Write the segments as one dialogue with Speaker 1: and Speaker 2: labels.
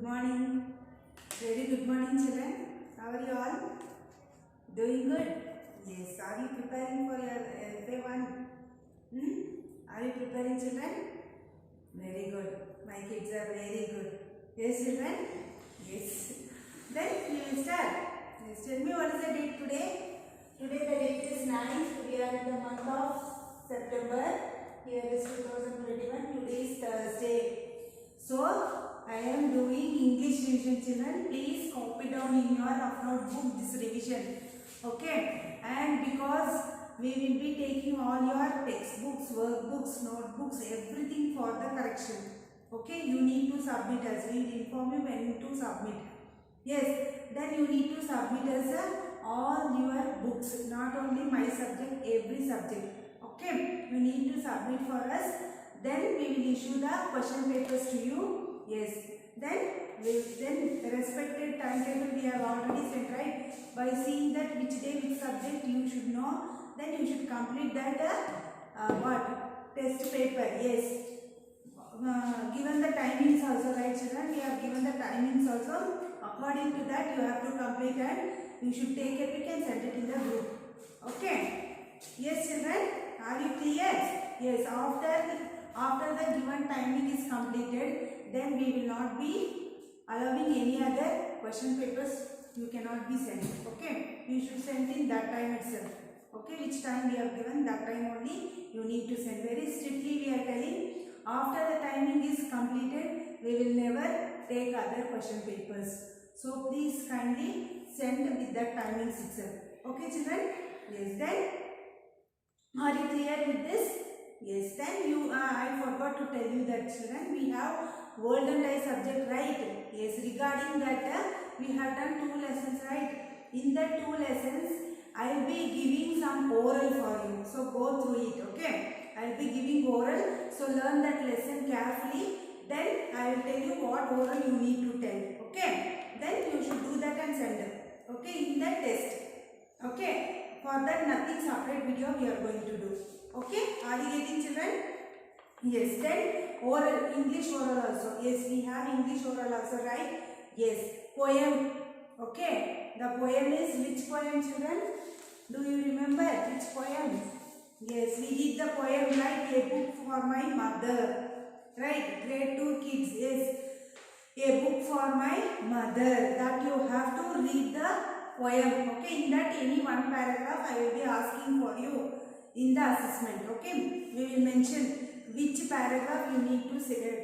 Speaker 1: morning. Very good morning, children. How are you all? Doing good? Yes. Are you preparing for your FA1? Are you preparing, children? Very good. My kids are very good. Yes, children? Yes. Then we will start. Yes. Tell me what is the date today? Today the date is 9th. We are in the month of September. Here is 2021. Today is Thursday. So, I am doing English revision, children. Please copy down in your notebook this revision. Okay? And because we will be taking all your textbooks, workbooks, notebooks, everything for the correction. Okay? You need to submit us. We will inform you when to submit. Yes. Then you need to submit us all your books. Not only my subject, every subject. Okay? You need to submit for us. Then we will issue the question papers to you. Yes. Then respected timetable we have already sent, right? By seeing that which day, which subject you should know, then you should complete that test paper. Yes. Given the timings also, right, children? We have given the timings also. According to that, you have to complete and you should take a pic and send it in the group. Okay? Yes, children? Are you clear? Yes. After the given timing is completed, then we will not be allowing any other question papers. You cannot be sent. Okay? You should send in that time itself. Okay? Which time we have given, that time only you need to send. Very strictly we are telling, after the timing is completed, we will never take other question papers. So please kindly send with that timing itself. Okay, children? Yes. Then, are you clear with this? Yes. Then I forgot to tell you that, children, we have world and I subject, right? Yes. Regarding that, we have done 2 lessons, right? In that 2 lessons, I will be giving some oral for you. So go through it. Okay? I will be giving oral. So learn that lesson carefully. Then I will tell you what oral you need to tell. Okay? Then you should do that and send it. Okay? In that test. Okay? For that, nothing separate video we are going to do. Okay? Are you getting, children? Yes. Then oral, English oral also. Yes, we have English oral also, right? Yes. Poem. Okay. The poem is which poem, children? Do you remember which poem? Yes, we did the poem like A Book for My Mother. Right? Grade 2 kids. Yes. A Book for My Mother. That you have to read the poem. Okay? In that any one paragraph I will be asking for you in the assessment. Okay? We will mention which paragraph you need to say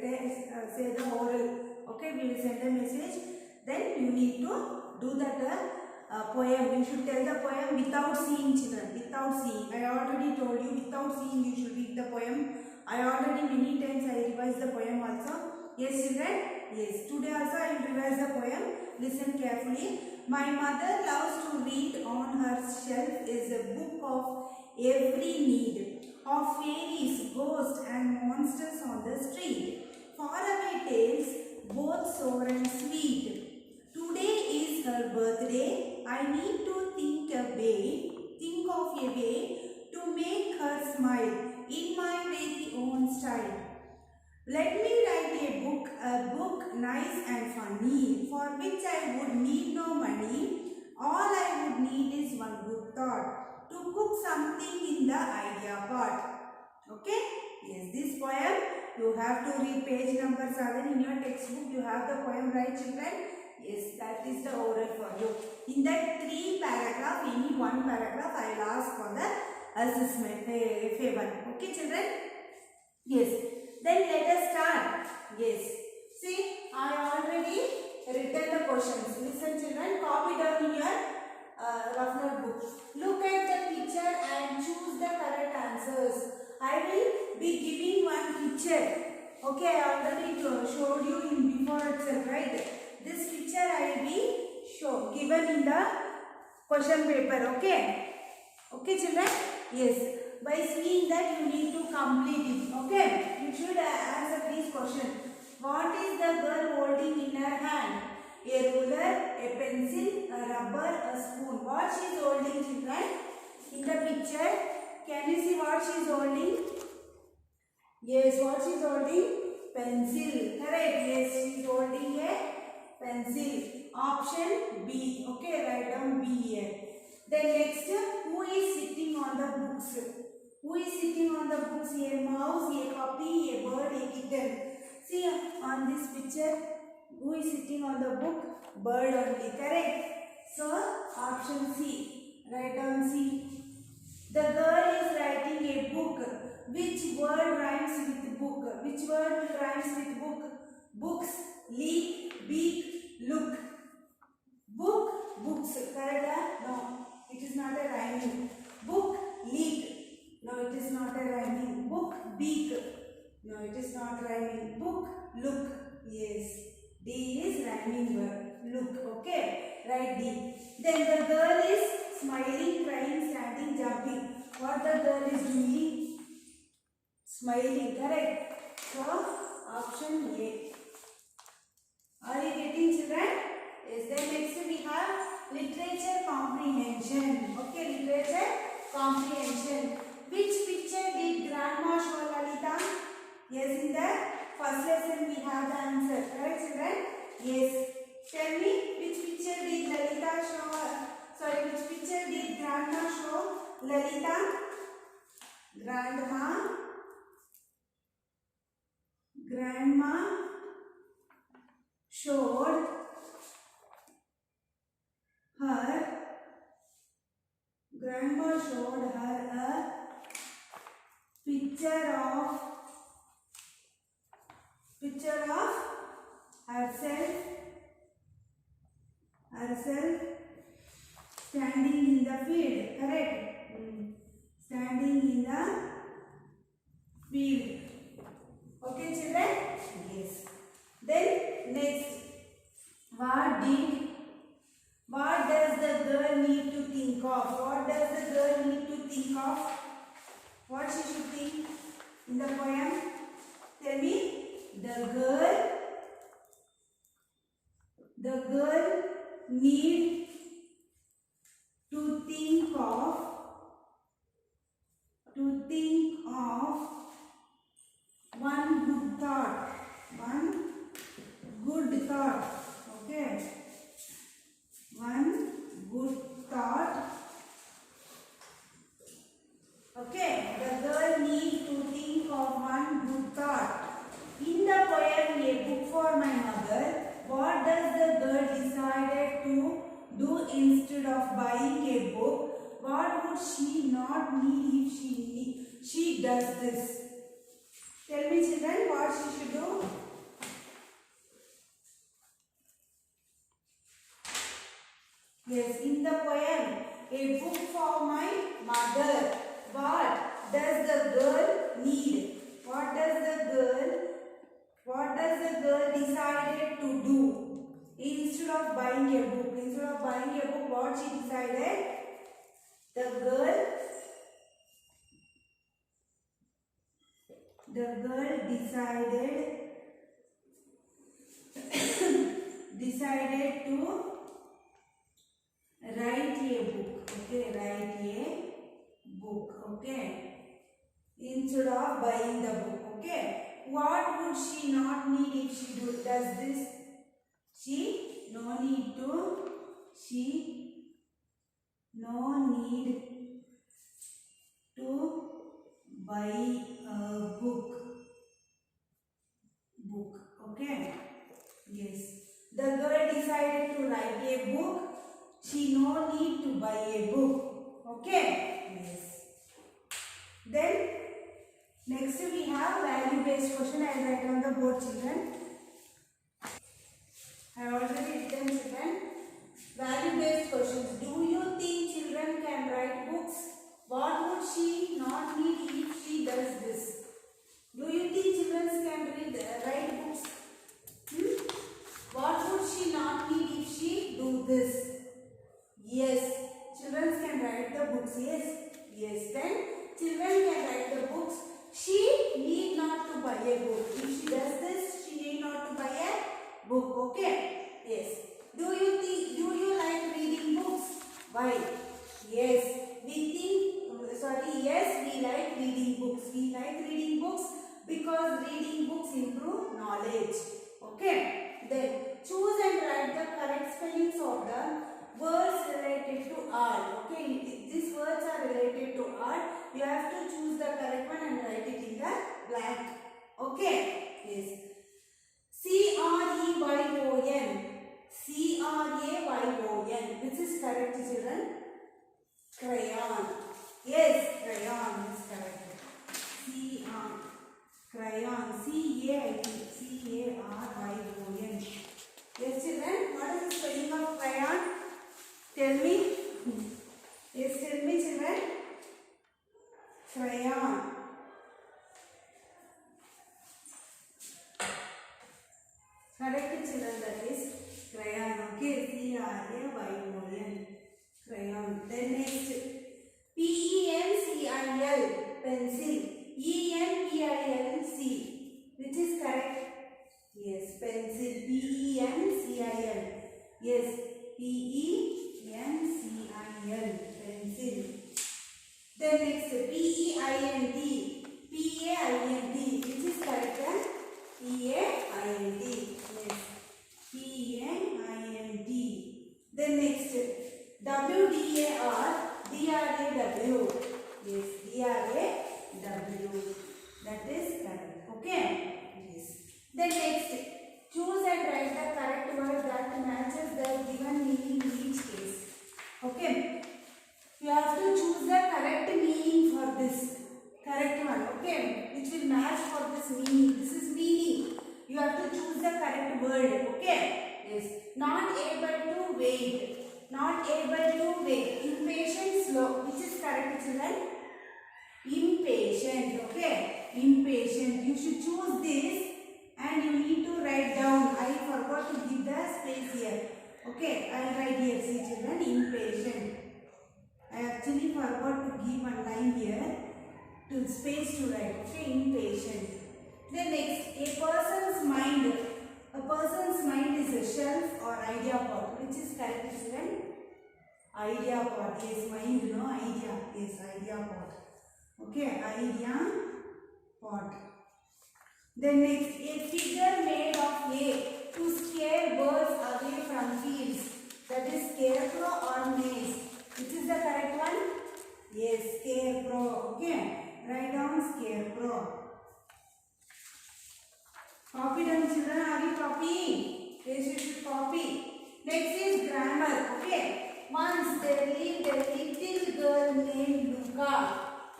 Speaker 1: the oral. Okay? We will send a message. Then you need to do that poem. You should tell the poem without seeing, children. Without seeing. I already told you without seeing you should read the poem. I already many times I revised the poem also. Yes, children? Yes. Today also I will revise the poem. Listen carefully. My mother loves to read. On her shelf is a book of every need, of fairies, ghosts and monsters on the street. Faraway tales, both sour and sweet. Today is her birthday. I need to think of a way to make her smile in my very own style. Let me write a book nice and funny, for which I would need no money. All I would need is one good thought, to cook something in the idea pot. Okay? Yes, this poem you have to read page number 7 in your textbook. You have the poem, right, children? Yes, that is the oral for you. In that 3 paragraph, any one paragraph I will ask for the assessment, FA1. Okay, children? Yes. Then let us start. Yes. See, I already written the questions. Listen, children, copy down in your rough notebook. Look at the picture and choose the correct answers. I will be giving one picture. Okay, I already showed you in before itself, right? This picture I will be given in the question paper. Okay? Okay, children? Yes. By seeing that you need to complete it. Okay? You should answer these questions. What is the girl holding in her hand? A ruler, a pencil, a rubber, a spoon. What she is holding, children? In the picture, can you see what she is holding? Yes, what she is holding? Pencil. Correct. Yes, she is holding a pencil. Option B. Okay, write down B here. Then next, who is sitting on the books? Who is sitting on the books? A mouse, a puppy, a bird, a kitten. See on this picture, who is sitting on the book? Bird only, correct? So option C. Write down C. The girl is writing a book. Which word rhymes with book? Which word rhymes with book? Books, leak, beak, look. Book, books. Correct? No, it is not a rhyming. Book, leak. No, it is not a rhyming. Book, beak. No, it is not rhyming. Book, look. Yes. D is rhyming word. Look. Okay. Write D. Then the girl is smiling, crying, standing, jumping. What the girl is doing? Smiling. Correct. So option A. Are you getting, children? Yes. Then next we have literature comprehension. Okay, literature comprehension. Which picture did grandma show Lalita? Yes, in the first lesson we have the answer. Correct, children? Yes. Tell me, which picture did Lalita show? Sorry, which picture did grandma show Lalita? Grandma showed her. Grandma showed her a picture of herself standing in the field. Correct? Standing in the field. Okay, children? Yes. Then next, what does the girl need to think of? What does the girl need to think of? What she should think in the poem? Tell me. The girl need to think of one good thought. Okay. One good thought. Okay. The girl need to think of one good thought. In the poem A Book for My Mother, what does the girl decided to do instead of buying a book? What would she not need if she does this? Tell me, children, what she should do? Yes, in the poem A Book for My Mother, what does the girl need? What does the girl decided to do instead of buying a book? Instead of buying a book, what she decided? The girl decided to write a book. Okay, write a book. Okay, instead of buying the book. Okay. What would she not need if she does this? She no need to buy a book. Okay. Yes. The girl decided to write a book. She no need to buy a book. Okay. Yes. Then next we have value based question. I will write on the board, children. I have already written, children. Value based questions. Do you think children can write books? What would she not need if she does this? Do you think children can write books? What would she not need if she do this? Yes, children can write the books. Yes. Then children can write the books. She need not to buy a book. If she does this, she need not to buy a book. Okay. Yes. Do you like reading books? Why? Yes. Yes, we like reading books. We like reading books because reading books improve knowledge. Okay. Then choose and write the correct one and write it in the blank. Okay. Yes. Crayon. Crayon. Which is correct, children? Crayon. Yes, crayon is correct. Crayon. Crayon. Yes, children. What is the spelling of crayon? Tell me. Yes, tell me, children. Crayon. Correct, children. That is crayon. Okay. Crayon. Crayon. Then next. Pencil. Pencil. Pencil. Which is correct? Yes, pencil. Pencil. Yes, pencil. Pencil. Then next, paint. Paint. Which is correct? Paint. Yes, paint. Then next, WDAR. DRAW. Yes, DRAW. That is correct. Okay. Yes. Then next, choose and write the correct word that matches the given meaning in each case. Okay. You have to choose the correct meaning for this. Correct one. Okay. Which will match for this meaning. This is meaning. You have to choose the correct word. Okay. Yes. Not able to wait. Not able to wait. Impatient, slow. Which is correct, children? Impatient. Okay. Impatient. You should choose this and you need to write down. I forgot to give the space here. Okay. I will write here. See, children. Impatient. I actually forgot to give one line here to space to write. Okay. Impatient. Then next, a person's mind. A person's mind is a shelf or idea pot. Which is correct, children? Idea pot. Yes, mind, no idea. Yes, idea pot. Okay, idea pot. Then next, a figure made of hay to scare birds away from fields. That is scarecrow or maze. Which is the correct one? Yes, scarecrow. Okay, write down scarecrow. Copy down, children. Are you copying? Yes, you should copy. Next is grammar. Okay. Once there lived a little girl named Luca.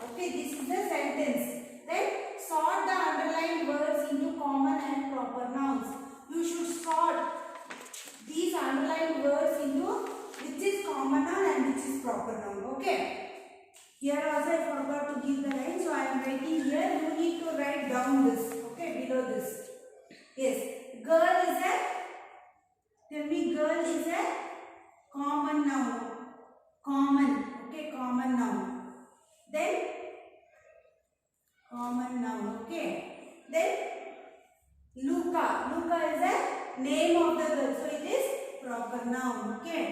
Speaker 1: Okay, this is the sentence. Then sort the underlined words into common and proper nouns. You should sort these underlined words into which is common noun and which is proper noun. Okay. Here also I forgot to give the line, so I am writing here. You need to write down this. Okay, below this. Yes, girl is a. Tell me, girl is a common noun. Common. Okay, common noun. Then common noun. Okay. Then Luca. Luca is a name of the girl, so it is proper noun. Okay.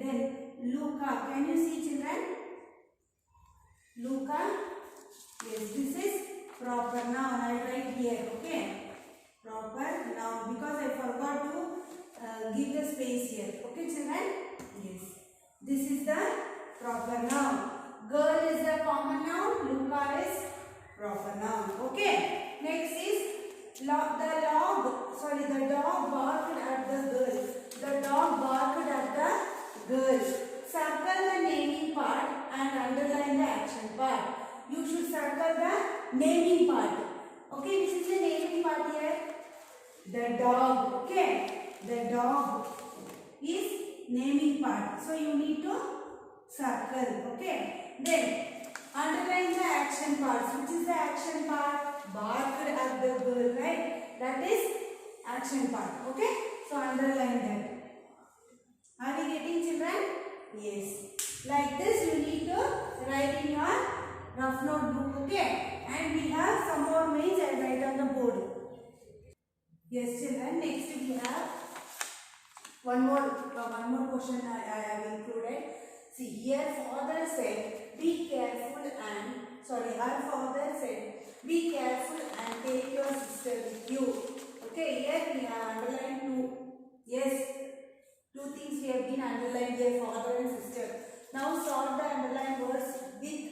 Speaker 1: Then Luca. Can you see, children? Luca. Yes, this is proper noun. I write here. Okay. Proper noun, because I forgot to give the space here. Okay, children? Yes. This is the proper noun. Girl is the common noun. Luca is proper noun. Okay. Next is the dog barked at the girl. The dog barked at the girl. Circle the naming part and underline the action part. You should circle the naming part. Okay, which is the naming part here? The dog. Okay, the dog is naming part. So you need to circle. Okay, then underline the action parts. Which is the action part? Barked at the girl, right? That is action part. Okay, so underline that. Are we getting, children? Yes. Like this you need to write in your rough notebook. Okay, and we have some more mains and write on the board. Yes, children. Next we have one more question I have included. See here, father said, "Be careful and her father said, "Be careful and take your sister with you." Okay, here we have underlined two. Yes, two things we have been underlined here, father and sister. Now sort the underlined words with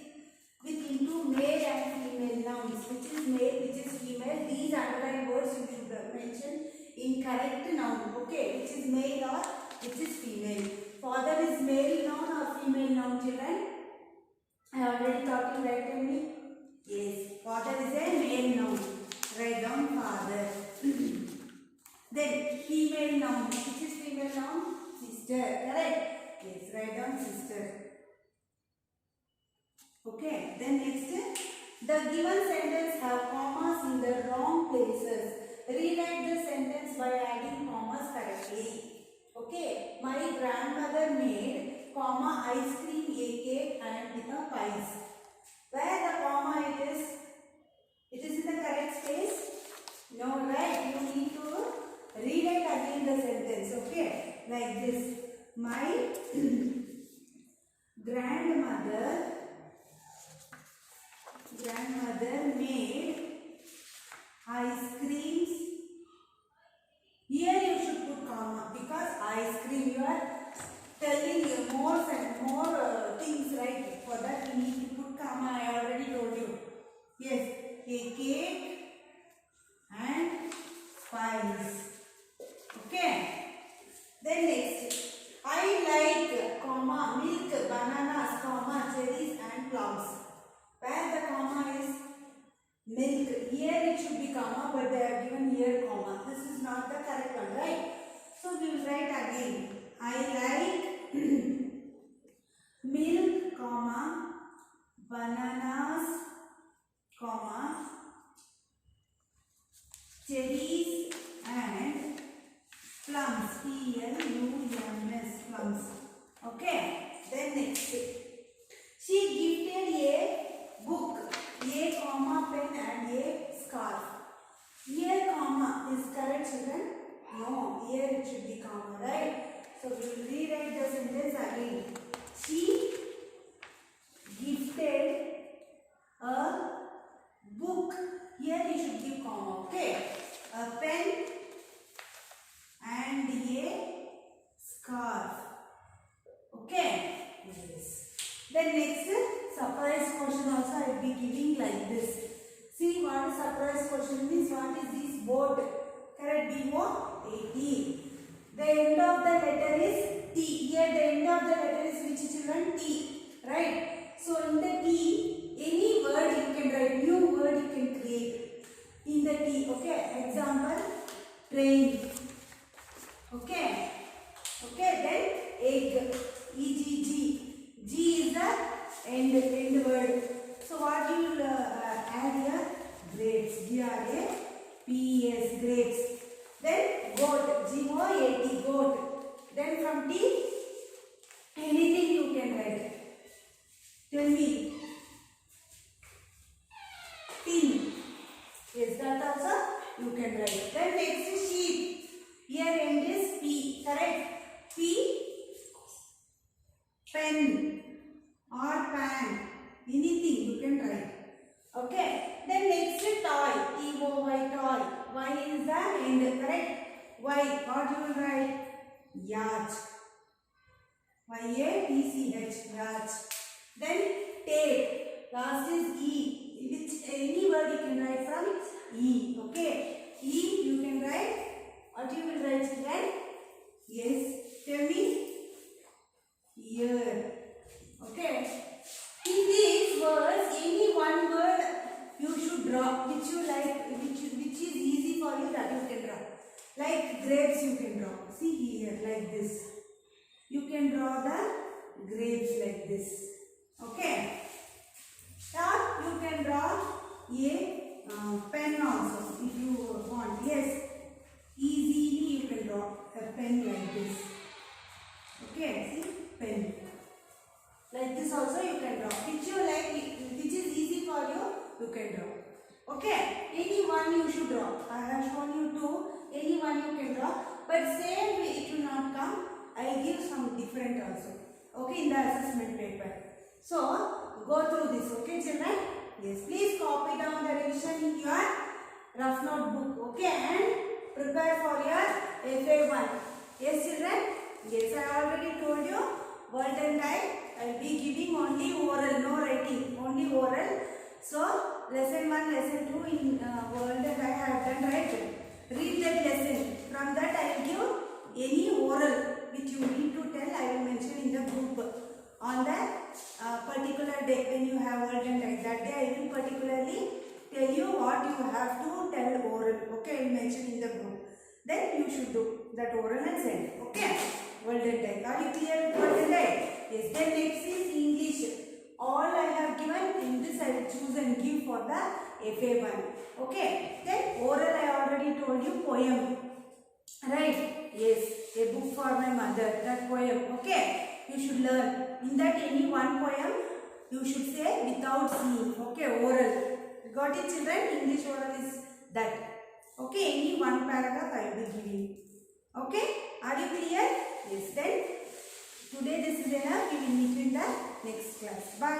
Speaker 1: into male and female. female nouns. Which is male, which is female. These underlined words you should mention in correct noun. Okay, which is male or which is female. Father is male noun or female noun, children? I already taught you, right, tell me? Yes, father is a male noun. Write down father. Then female noun. Which is female noun? Sister. Correct? Yes, write down sister. Okay, then next. The given sentence have commas in the wrong places. Rewrite the sentence by adding commas correctly. Okay, my grandmother made comma ice cream, a cake and pies. Where the comma it is? It is in the correct space? No, right? You need to rewrite again the sentence. Okay, like this. My grandmother made ice creams. Here you should put comma because ice cream you are telling more and more things, right? For that you need to put comma. I already told you. Yes, a cake and pies. Okay. Then next, I like comma milk, bananas, comma cherries and plums. Where the comma is milk. Here it should be comma, but they are given here comma. This is not the correct one, right? So we will write again. I like milk, comma bananas, comma cherries and plums. Plums. Plums. Okay. Then next. She gifted a book, a comma pen and a scarf. Here comma is correct, children? No, here it should be comma, right? So we will rewrite the sentence again. She gifted a book. Here you should give comma, okay? A pen and a scarf. Okay? Yes. Then next, surprise question also I will be giving like this. See what is surprise question means. What is this boat? Correct? B-O-A-T. The end of the letter is T. Here the end of the letter is which, children? T. Right? So in the T, any word you can write, new word you can create in the T. Okay? Example, train. Okay? Okay, then egg. E-G-G. G is the end word. So what you will add here? Grapes. G-R-A-P-E-S. Grapes. Then goat. G-O-A-T. Goat. Then from T, anything you can write. Tell me. Tin. Yes, that also you can write. Then next is sheep. Here end is P. Correct? P. Pen or pan. Anything you can write. Okay. Then next is toy. T-O-Y. Toy. Y is the end. Correct? Y. What you will write? Yacht. Y-A-T-C-H. Yacht. Then tape. Last is E. Which any word you can write from E. Okay. E you can write. What you will write, children? Yes. Tell me. Ear. Okay. In these words, any one word you should draw, which you like, which is easy for you, that you can draw. Like grapes you can draw. See here, like this. You can draw the grapes like this. Okay. Or you can draw a pen also if you want. Yes. Easily you can draw a pen like this. Okay. See? Pen. Like this also you can draw. Which you like, which is easy for you, you can draw. Okay. Any one you should draw. I have shown you two. Any one you can draw. But same way it will not come. I give some different also. Okay, in the assessment paper. So, go through this. Okay, children? Yes, please copy down the revision in your rough notebook. Okay, and prepare for your FA1. Yes, children? Yes, I already told you. Word and type. I will be giving only oral, no writing. Only oral. So lesson 1, lesson 2 in world and I have done, right? Read that lesson. From that I will give any oral which you need to tell. I will mention in the group on that particular day when you have world and I. That day I will particularly tell you what you have to tell oral. Okay, I will mention in the group. Then you should do that oral and send. Okay, world and I. Are you clear with world and I? Yes. Then next is English. All I have given in this I will choose and give for the FA1. Okay. Then oral I already told you poem. Right? Yes. A book for my mother. That poem. Okay. You should learn. In that any one poem you should say without seeing. Okay. Oral. Got it, children? English oral is that. Okay. Any one paragraph I will be giving. Okay. Are you clear? Yes. Then today this is enough. We will meet in the next class. Bye.